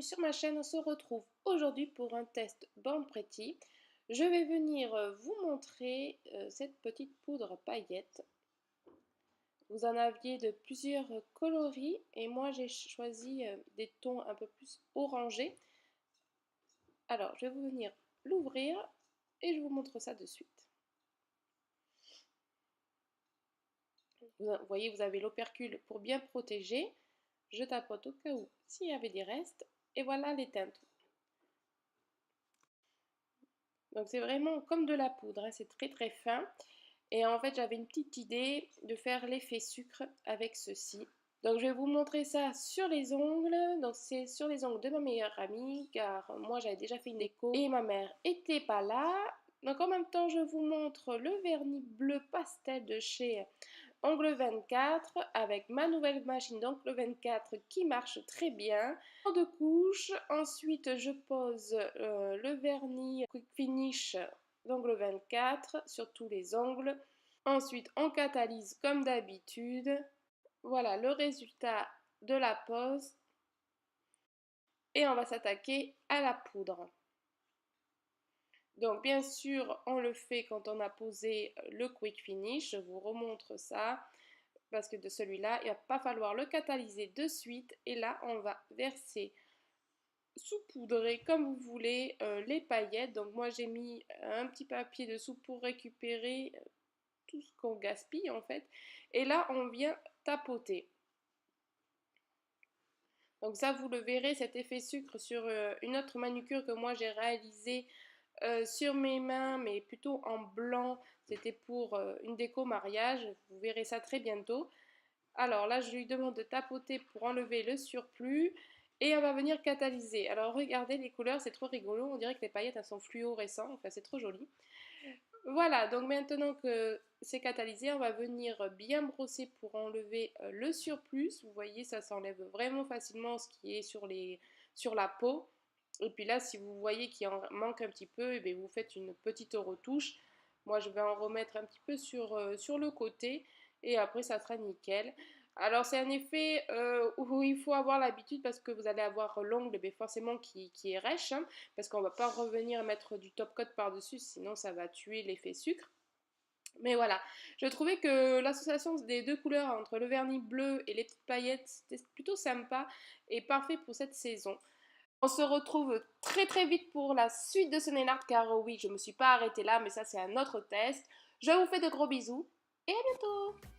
sur ma chaîne. On se retrouve aujourd'hui pour un test Born Pretty. Je vais venir vous montrer cette petite poudre paillette. Vous en aviez de plusieurs coloris et moi j'ai choisi des tons un peu plus orangés. Alors je vais vous venir l'ouvrir et je vous montre ça de suite. Vous voyez, vous avez l'opercule pour bien protéger. Je tapote au cas où s'il y avait des restes. Et voilà les teintes. Donc c'est vraiment comme de la poudre, hein, c'est très très fin. Et en fait j'avais une petite idée de faire l'effet sucre avec ceci. Donc je vais vous montrer ça sur les ongles. Donc c'est sur les ongles de ma meilleure amie car moi j'avais déjà fait une déco et ma mère était pas là. Donc en même temps je vous montre le vernis bleu pastel de chez Ongle 24 avec ma nouvelle machine d'Ongle 24 qui marche très bien. En deux couches, ensuite je pose le vernis Quick Finish d'Ongle 24 sur tous les ongles. Ensuite on catalyse comme d'habitude. Voilà le résultat de la pose. Et on va s'attaquer à la poudre. Donc bien sûr on le fait quand on a posé le Quick Finish, je vous remontre ça. Parce que de celui-là, il ne va pas falloir le catalyser de suite. Et là, on va verser, saupoudrer comme vous voulez les paillettes. Donc moi, j'ai mis un petit papier dessous pour récupérer tout ce qu'on gaspille en fait. Et là, on vient tapoter. Donc ça, vous le verrez, cet effet sucre sur une autre manucure que moi j'ai réalisée sur mes mains, mais plutôt en blanc. C'était pour une déco mariage. Vous verrez ça très bientôt. Alors là, je lui demande de tapoter pour enlever le surplus et on va venir catalyser. Alors regardez les couleurs, c'est trop rigolo. On dirait que les paillettes elles sont fluorescentes, enfin c'est trop joli. Voilà, donc maintenant que c'est catalysé, on va venir bien brosser pour enlever le surplus. Vous voyez, ça s'enlève vraiment facilement ce qui est sur la peau. Et puis là, si vous voyez qu'il en manque un petit peu, et bien vous faites une petite retouche. Moi, je vais en remettre un petit peu sur le côté et après, ça sera nickel. Alors, c'est un effet où il faut avoir l'habitude parce que vous allez avoir l'ongle forcément qui est rêche, hein, parce qu'on ne va pas revenir mettre du top coat par-dessus, sinon ça va tuer l'effet sucre. Mais voilà, je trouvais que l'association des deux couleurs entre le vernis bleu et les petites paillettes, c'était plutôt sympa et parfait pour cette saison. On se retrouve très très vite pour la suite de ce nail art car oui, je ne me suis pas arrêtée là, mais ça c'est un autre test. Je vous fais de gros bisous et à bientôt!